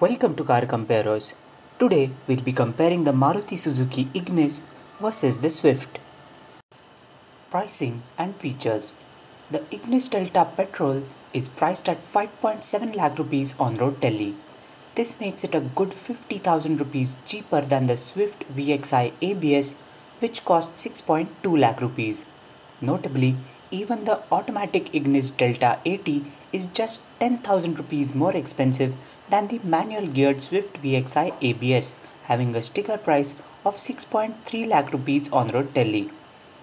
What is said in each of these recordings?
Welcome to Car Comparers. Today we'll be comparing the Maruti Suzuki Ignis versus the Swift. Pricing and features. The Ignis Delta petrol is priced at 5.7 lakh rupees on road Delhi. This makes it a good 50,000 rupees cheaper than the Swift VDI ABS, which costs 6.2 lakh rupees. Notably, even the automatic Ignis Delta 80 is just 10,000 rupees more expensive than the manual geared Swift VDI ABS, having a sticker price of 6.3 lakh rupees on road Delhi.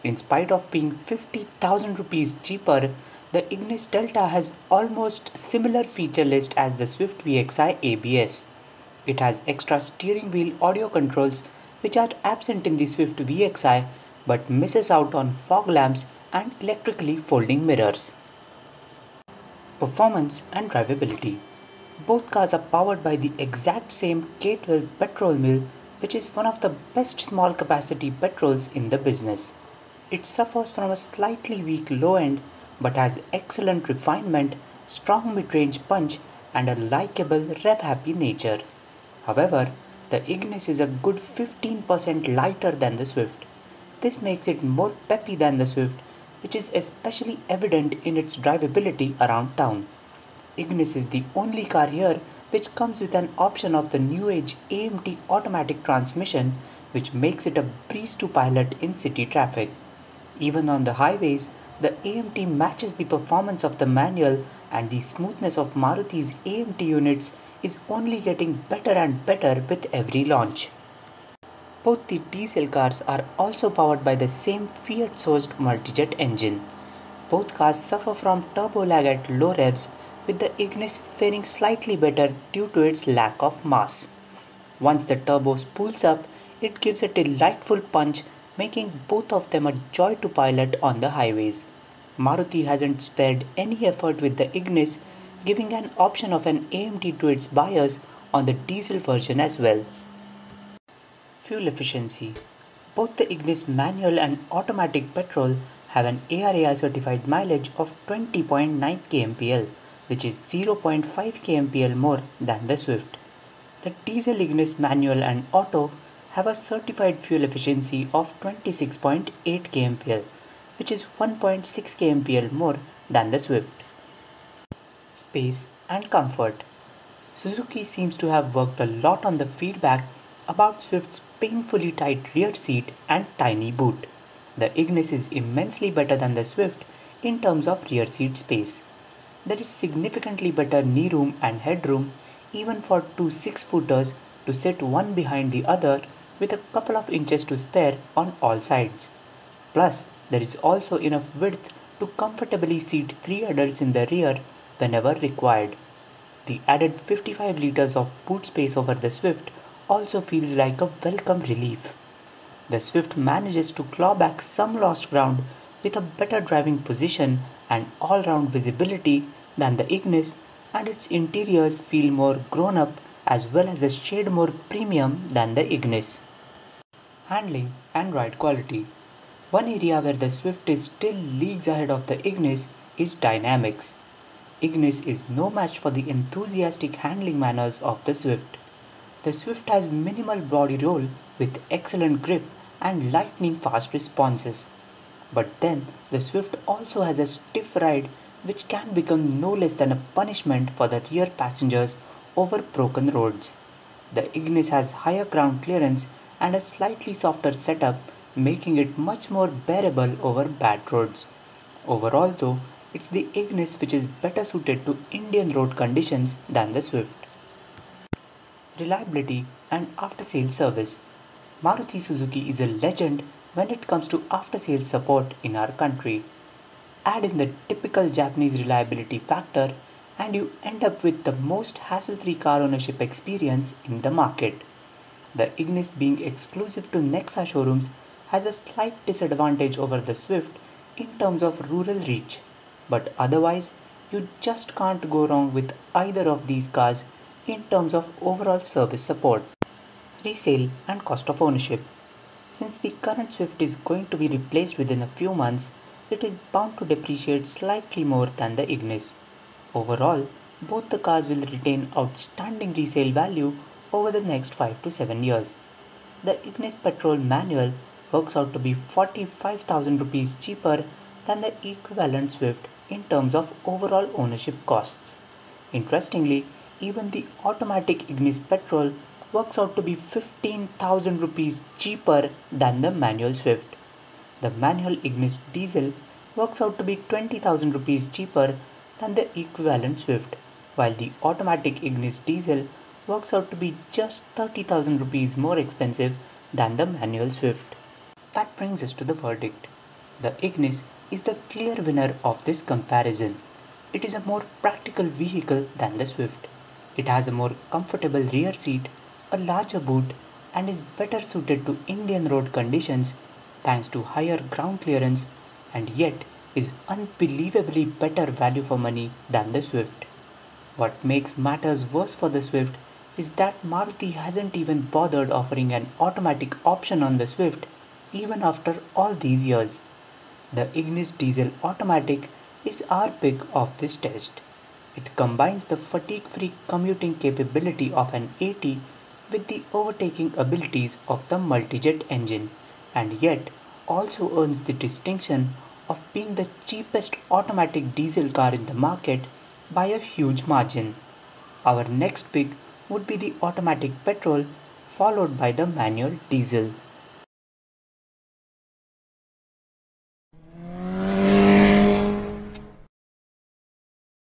In spite of being 50,000 rupees cheaper, the Ignis Delta has almost similar feature list as the Swift VDI ABS. It has extra steering wheel audio controls which are absent in the Swift VDI but misses out on fog lamps and electrically folding mirrors. Performance and drivability. Both cars are powered by the exact same K12 petrol mill, which is one of the best small capacity petrols in the business. It suffers from a slightly weak low end but has excellent refinement, strong mid-range punch and a likable rev-happy nature. However, the Ignis is a good 15% lighter than the Swift. This makes it more peppy than the Swift, which is especially evident in its drivability around town. Ignis is the only car here which comes with an option of the new age AMT automatic transmission, which makes it a breeze to pilot in city traffic. Even on the highways, the AMT matches the performance of the manual, and the smoothness of Maruti's AMT units is only getting better and better with every launch. Both the diesel cars are also powered by the same Fiat-sourced multijet engine. Both cars suffer from turbo lag at low revs, with the Ignis faring slightly better due to its lack of mass. Once the turbo spools up, it gives a delightful punch, making both of them a joy to pilot on the highways. Maruti hasn't spared any effort with the Ignis, giving an option of an AMT to its buyers on the diesel version as well. Fuel efficiency. Both the Ignis manual and automatic petrol have an ARAI certified mileage of 20.9 kmpl, which is 0.5 kmpl more than the Swift. The diesel Ignis manual and auto have a certified fuel efficiency of 26.8 kmpl, which is 1.6 kmpl more than the Swift. Space and comfort. Suzuki seems to have worked a lot on the feedback about Swift's painfully tight rear seat and tiny boot. The Ignis is immensely better than the Swift in terms of rear seat space. There is significantly better knee room and headroom even for two 6-footers to sit one behind the other with a couple of inches to spare on all sides. Plus, there is also enough width to comfortably seat 3 adults in the rear whenever required. The added 55 liters of boot space over the Swift also feels like a welcome relief. The Swift manages to claw back some lost ground with a better driving position and all-round visibility than the Ignis, and its interiors feel more grown-up as well as a shade more premium than the Ignis. Handling and ride quality. One area where the Swift is still leagues ahead of the Ignis is dynamics. Ignis is no match for the enthusiastic handling manners of the Swift. The Swift has minimal body roll with excellent grip and lightning fast responses. But then the Swift also has a stiff ride which can become no less than a punishment for the rear passengers over broken roads. The Ignis has higher ground clearance and a slightly softer setup, making it much more bearable over bad roads. Overall though, it's the Ignis which is better suited to Indian road conditions than the Swift. Reliability and after-sales service. Maruti Suzuki is a legend when it comes to after-sales support in our country. Add in the typical Japanese reliability factor and you end up with the most hassle-free car ownership experience in the market. The Ignis, being exclusive to Nexa showrooms, has a slight disadvantage over the Swift in terms of rural reach, but otherwise you just can't go wrong with either of these cars in terms of overall service support. Resale and cost of ownership. Since the current Swift is going to be replaced within a few months, it is bound to depreciate slightly more than the Ignis. Overall, Both the cars will retain outstanding resale value over the next 5 to 7 years. The Ignis petrol manual works out to be 45,000 rupees cheaper than the equivalent Swift in terms of overall ownership costs. Interestingly, even the automatic Ignis petrol works out to be 15,000 rupees cheaper than the manual Swift. The manual Ignis diesel works out to be 20,000 rupees cheaper than the equivalent Swift, while the automatic Ignis diesel works out to be just 30,000 rupees more expensive than the manual Swift. That brings us to the verdict. The Ignis is the clear winner of this comparison. It is a more practical vehicle than the Swift. It has a more comfortable rear seat, a larger boot, and is better suited to Indian road conditions thanks to higher ground clearance, and yet is unbelievably better value for money than the Swift. What makes matters worse for the Swift is that Maruti hasn't even bothered offering an automatic option on the Swift even after all these years. The Ignis diesel automatic is our pick of this test. It combines the fatigue-free commuting capability of an AT with the overtaking abilities of the multi-jet engine, and yet also earns the distinction of being the cheapest automatic diesel car in the market by a huge margin. Our next pick would be the automatic petrol, followed by the manual diesel.